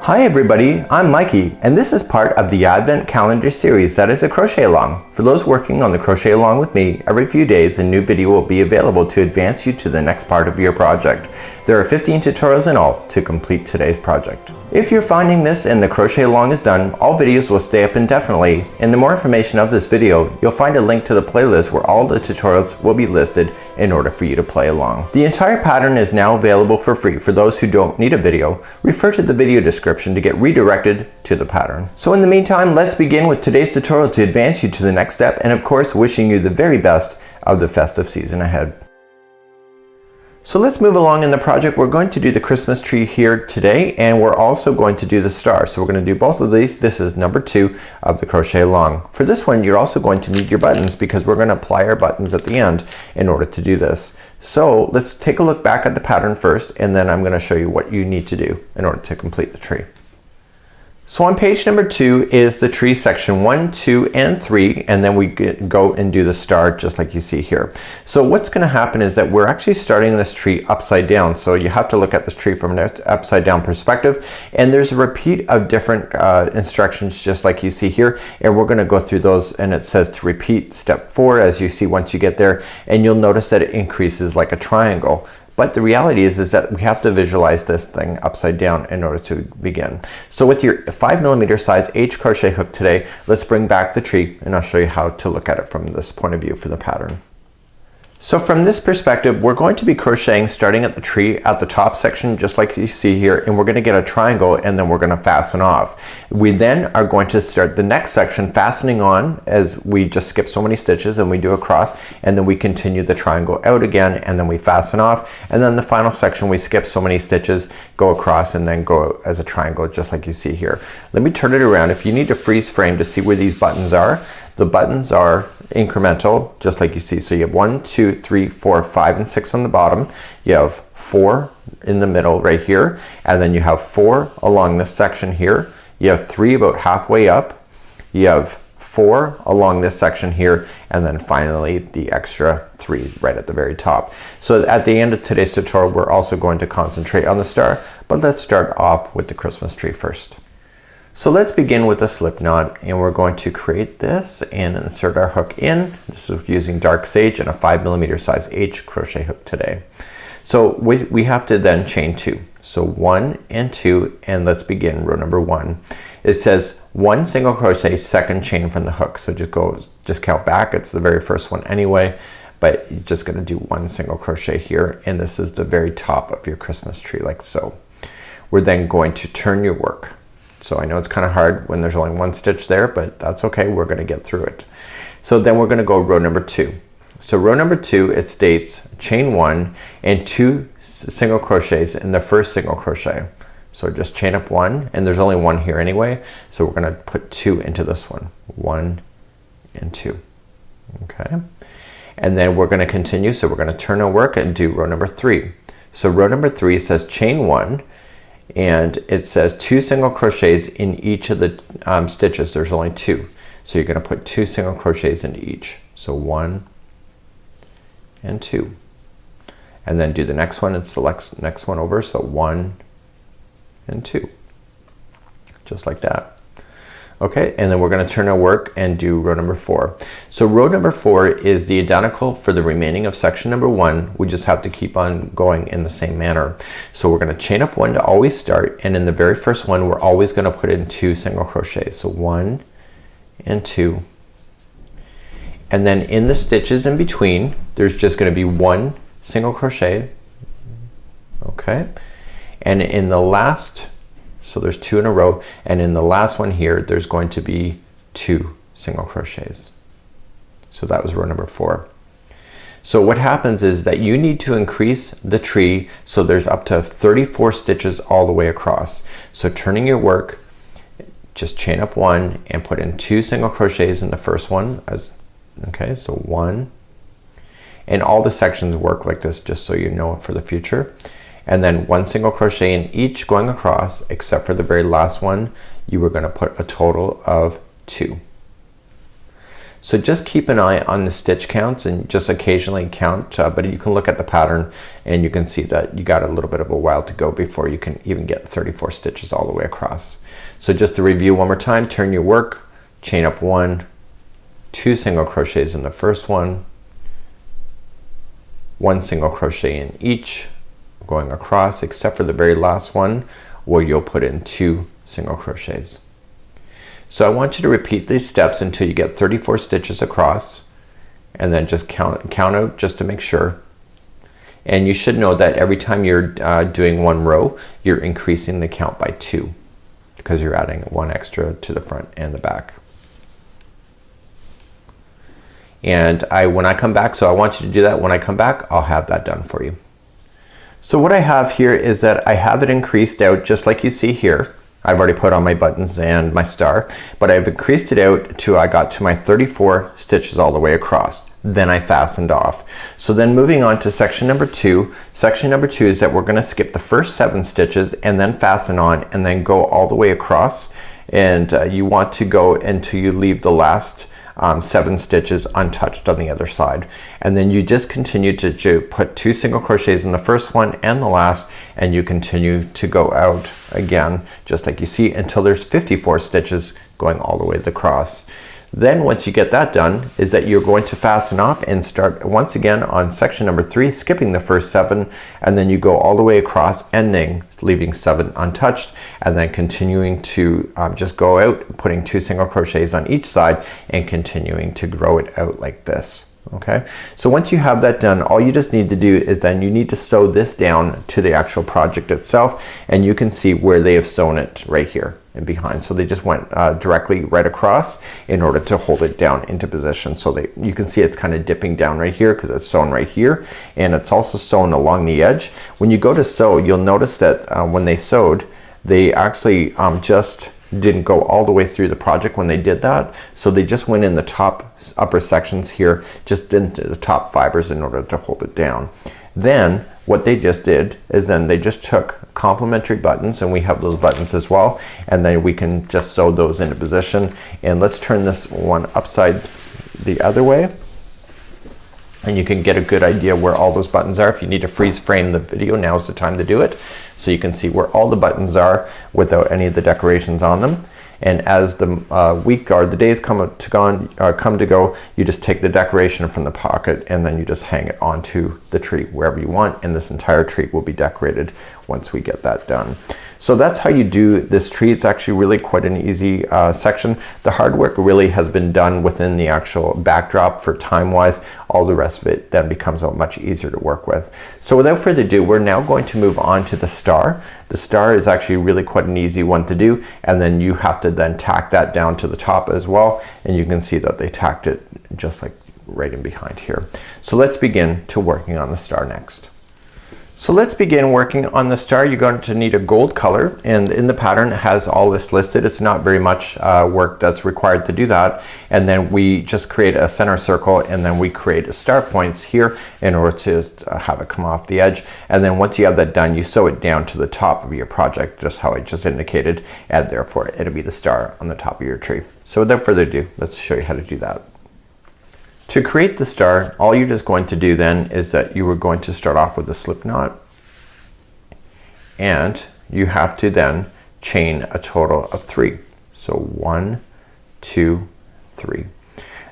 Hi everybody, I'm Mikey, and this is part of the Advent Calendar series that is a crochet along. For those working on the crochet along with me, every few days a new video will be available to advance you to the next part of your project. There are 15 tutorials in all to complete today's project. If you're finding this and the crochet along is done, all videos will stay up indefinitely. In the more information of this video, you'll find a link to the playlist where all the tutorials will be listed in order for you to play along. The entire pattern is now available for free for those who don't need a video. Refer to the video description to get redirected to the pattern. So in the meantime, let's begin with today's tutorial to advance you to the next step, and of course wishing you the very best of the festive season ahead. So let's move along in the project. We're going to do the Christmas tree here today, and we're also going to do the star. So we're going to do both of these. This is number 2 of the crochet along. For this one, you're also going to need your buttons because we're going to apply our buttons at the end in order to do this. So let's take a look back at the pattern first, and then I'm going to show you what you need to do in order to complete the tree. So on page number 2 is the tree section 1, 2, and 3, and then we go and do the star just like you see here. So what's going to happen is that we're actually starting this tree upside down. So you have to look at this tree from an upside down perspective, and there's a repeat of different instructions just like you see here, and we're going to go through those, and it says to repeat step 4 as you see once you get there, and you'll notice that it increases like a triangle. But the reality is that we have to visualize this thing upside down in order to begin. So with your 5mm size H crochet hook today, let's bring back the tree, and I'll show you how to look at it from this point of view for the pattern. So from this perspective, we're going to be crocheting starting at the tree at the top section just like you see here, and we're going to get a triangle, and then we're going to fasten off. We then are going to start the next section fastening on as we just skip so many stitches, and we do a cross, and then we continue the triangle out again, and then we fasten off, and then the final section we skip so many stitches, go across, and then go as a triangle just like you see here. Let me turn it around. If you need to freeze frame to see where these buttons are, the buttons are incremental just like you see. So you have 1, 2, 3, 4, 5, and 6 on the bottom. You have 4 in the middle right here, and then you have 4 along this section here. You have 3 about halfway up. You have 4 along this section here, and then finally the extra 3 right at the very top. So at the end of today's tutorial, we're also going to concentrate on the star, but let's start off with the Christmas tree first. So let's begin with a slip knot, and we're going to create this and insert our hook in. This is using Dark Sage and a 5mm size H crochet hook today. So we have to then chain 2. So 1 and 2, and let's begin row number 1. It says 1 single crochet, second chain from the hook. So just count back. It's the very first one anyway, but you're just going to do 1 single crochet here, and this is the very top of your Christmas tree like so. We're then going to turn your work. So I know it's kind of hard when there's only 1 stitch there, but that's okay. We're going to get through it. So then we're going to go row number 2. So row number 2, it states chain 1 and 2 single crochets in the first single crochet. So just chain up 1, and there's only 1 here anyway. So we're going to put 2 into this one. 1 and 2. Okay. And then we're going to continue. So we're going to turn our work and do row number 3. So row number 3 says chain 1. And it says 2 single crochets in each of the stitches. There's only 2, so you're going to put 2 single crochets into each. So 1 and 2, and then do the next one and select next one over. So 1 and 2, just like that. Okay, and then we're going to turn our work and do row number 4. So row number 4 is the identical for the remaining of section number 1. We just have to keep on going in the same manner. So we're going to chain up 1 to always start, and in the very first one we're always going to put in 2 single crochets. So 1 and 2, and then in the stitches in between there's just going to be 1 single crochet. Okay, and in the last, so there's 2 in a row, and in the last one here there's going to be 2 single crochets. So that was row number 4. So what happens is that you need to increase the tree so there's up to 34 stitches all the way across. So turning your work, just chain up 1 and put in 2 single crochets in the first one. Okay, so 1, and all the sections work like this just so you know it for the future. And then 1 single crochet in each going across, except for the very last one, you were going to put a total of 2. So just keep an eye on the stitch counts and just occasionally count, but you can look at the pattern and you can see that you got a little bit of a while to go before you can even get 34 stitches all the way across. So just to review one more time, turn your work, chain up 1, 2 single crochets in the first one, 1 single crochet in each going across, except for the very last one where you'll put in 2 single crochets. So I want you to repeat these steps until you get 34 stitches across, and then just count out just to make sure. And you should know that every time you're doing one row, you're increasing the count by 2 because you're adding 1 extra to the front and the back. And when I come back, so I want you to do that. When I come back, I'll have that done for you. So what I have here is that I have it increased out just like you see here. I've already put on my buttons and my star, but I've increased it out to I got to my 34 stitches all the way across. Then I fastened off. So then moving on to section number 2. Section number 2 is that we're going to skip the first 7 stitches and then fasten on and then go all the way across. And you want to go until you leave the last 7 stitches untouched on the other side, and then you just continue to put 2 single crochets in the first one and the last, and you continue to go out again just like you see until there's 54 stitches going all the way across. Then once you get that done is that you're going to fasten off and start once again on section number 3, skipping the first 7, and then you go all the way across, ending, leaving 7 untouched, and then continuing to just go out, putting 2 single crochets on each side and continuing to grow it out like this. Okay, so once you have that done, all you just need to do is then you need to sew this down to the actual project itself, and you can see where they have sewn it right here and behind. So they just went directly right across in order to hold it down into position. So you can see it's kind of dipping down right here because it's sewn right here, and it's also sewn along the edge. When you go to sew, you'll notice that when they sewed, they actually just didn't go all the way through the project when they did that. So they just went in the upper sections here, just into the top fibers in order to hold it down. Then what they just did is then they just took complementary buttons, and we have those buttons as well, and then we can just sew those into position. And let's turn this one upside the other way, and you can get a good idea where all those buttons are. If you need to freeze frame the video, now's the time to do it, so you can see where all the buttons are without any of the decorations on them. And as the week or the days come to go, you just take the decoration from the pocket and then you just hang it onto the tree wherever you want, and this entire tree will be decorated once we get that done. So that's how you do this tree. It's actually really quite an easy section. The hard work really has been done within the actual backdrop for time-wise. All the rest of it then becomes much easier to work with. So without further ado, we're now going to move on to the star. The star is actually really quite an easy one to do, and then you have to then tack that down to the top as well, and you can see that they tacked it just like right in behind here. So let's begin to working on the star next. So let's begin working on the star. You're going to need a gold color, and in the pattern it has all this listed. It's not very much work that's required to do that. And then we just create a center circle, and then we create a star points here in order to have it come off the edge. And then once you have that done, you sew it down to the top of your project, just how I just indicated, and therefore it'll be the star on the top of your tree. So without further ado, let's show you how to do that. To create the star, all you're just going to do then is that you are going to start off with a slip knot, and you have to then chain a total of 3. So 1, 2, 3.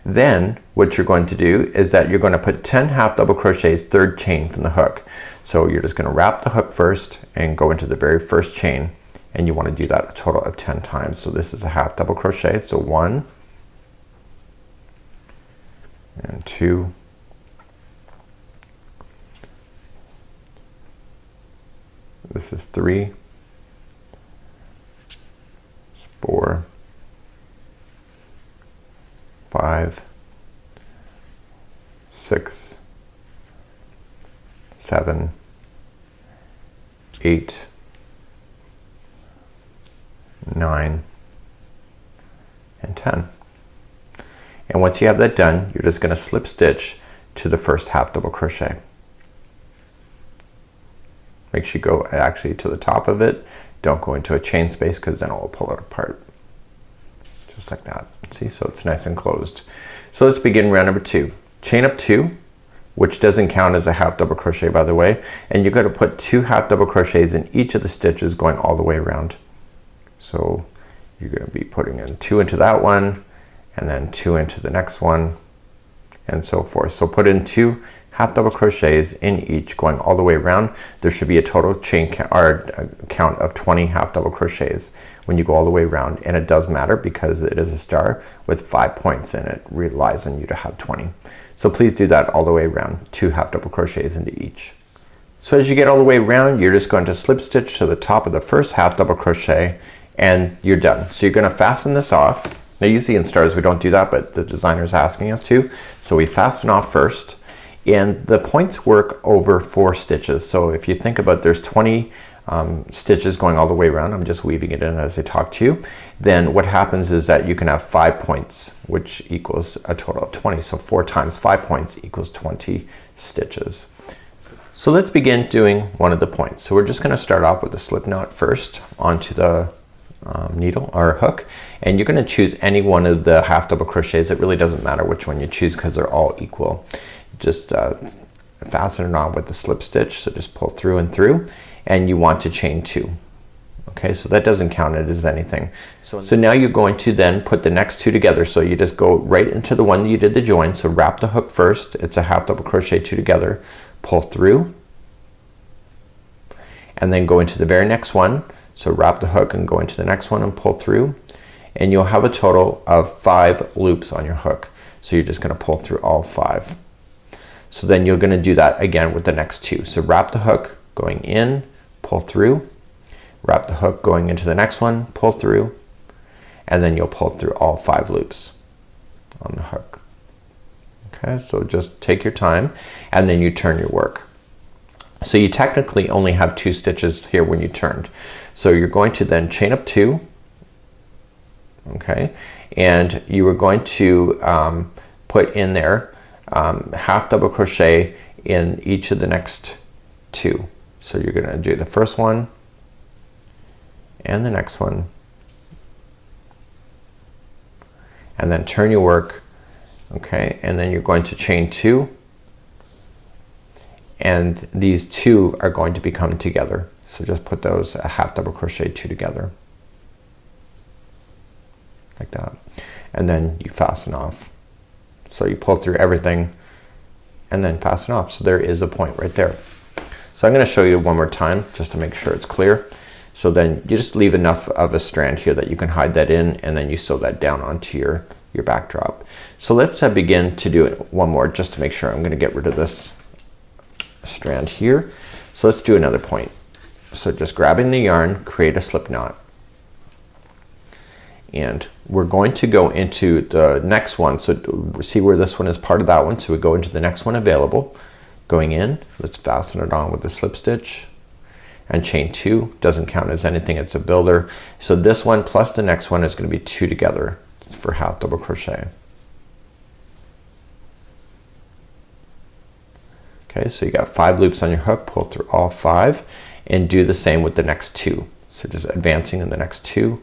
Then what you're going to do is that you're going to put 10 half double crochets third chain from the hook. So you're just going to wrap the hook first and go into the very first chain, and you want to do that a total of 10 times. So this is a half double crochet, so 1 and 2, this is 3, 4, 5, 6, 7, 8, 9, and 10. And once you have that done, you're just going to slip stitch to the first half double crochet. Make sure you go actually to the top of it. Don't go into a chain space, because then it will pull it apart. Just like that. See, so it's nice and closed. So let's begin round number 2. Chain up 2, which doesn't count as a half double crochet, by the way, and you're going to put 2 half double crochets in each of the stitches going all the way around. So you're going to be putting in 2 into that one, and then 2 into the next one, and so forth. So put in 2 half double crochets in each going all the way around. There should be a total chain count of 20 half double crochets when you go all the way around, and it does matter because it is a star with 5 points in it. Relies on you to have 20. So please do that all the way around, 2 half double crochets into each. So as you get all the way around, you're just going to slip stitch to the top of the first half double crochet, and you're done. So you're going to fasten this off. Now usually in stars we don't do that, but the designer's asking us to. So we fasten off first, and the points work over 4 stitches. So if you think about, there's 20 stitches going all the way around. I'm just weaving it in as I talk to you. Then what happens is that you can have 5 points, which equals a total of 20. So 4 times 5 points equals 20 stitches. So let's begin doing one of the points. So we're just going to start off with a slip knot first onto the needle or hook, and you're going to choose any one of the half double crochets. It really doesn't matter which one you choose because they're all equal. Just fasten it on with the slip stitch. So just pull through and through, and you want to chain 2. Okay, so that doesn't count it as anything. So now you're going to then put the next 2 together. So you just go right into the one that you did the join. So wrap the hook first. It's a half double crochet 2 together. Pull through, and then go into the very next one. So wrap the hook and go into the next one and pull through, and you'll have a total of 5 loops on your hook. So you're just going to pull through all 5. So then you're going to do that again with the next 2. So wrap the hook going in, pull through, wrap the hook going into the next one, pull through, and then you'll pull through all 5 loops on the hook. Okay, so just take your time, and then you turn your work. So you technically only have 2 stitches here when you turned. So you're going to then chain up 2, okay, and you are going to put in there half double crochet in each of the next 2. So you're going to do the first one and the next one, and then turn your work, okay, and then you're going to chain 2, and these 2 are going to become together. So just put those a half double crochet 2 together like that, and then you fasten off. So you pull through everything and then fasten off. So there is a point right there. So I'm going to show you one more time just to make sure it's clear. So then you just leave enough of a strand here that you can hide that in, and then you sew that down onto your backdrop. So let's begin to do it one more just to make sure. I'm going to get rid of this strand here. So let's do another point. So just grabbing the yarn, create a slip knot, and we're going to go into the next one. So see where this one is part of that one. So we go into the next one available, going in. Let's fasten it on with the slip stitch and chain 2. Doesn't count as anything, it's a builder. So this one plus the next one is going to be 2 together for half double crochet. Okay, so you got 5 loops on your hook. Pull through all 5 and do the same with the next 2. So just advancing in the next 2.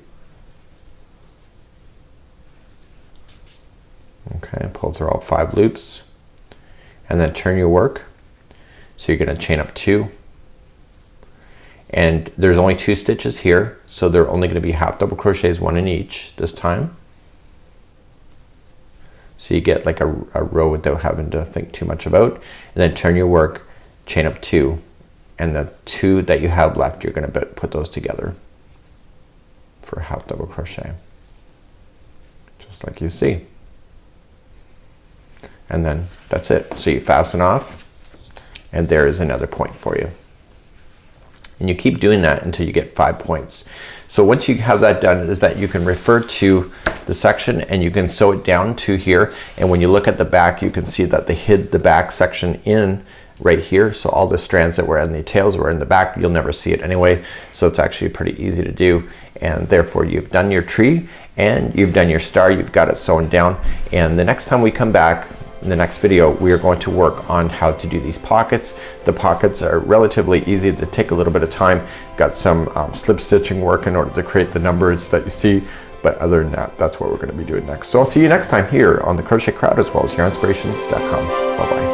Okay, pull through all 5 loops, and then turn your work. So you're going to chain up 2, and there's only 2 stitches here, so they're only going to be half double crochets, 1 in each this time. So you get like a row without having to think too much about, and then turn your work, chain up 2, and the 2 that you have left, you're going to put those together for half double crochet, just like you see. And then that's it. So you fasten off, and there is another point for you. And you keep doing that until you get 5 points. So once you have that done, is that you can refer to the section and you can sew it down to here. And when you look at the back, you can see that they hid the back section in right here. So all the strands that were in the tails were in the back. You'll never see it anyway. So it's actually pretty easy to do. And therefore you've done your tree and you've done your star. You've got it sewn down. And the next time we come back, in the next video, we are going to work on how to do these pockets. The pockets are relatively easy. They take a little bit of time. Got some slip stitching work in order to create the numbers that you see, But other than that, that's what we're going to be doing next. So I'll see you next time here on the Crochet Crowd, as well as HereInspirations.com. Bye-bye.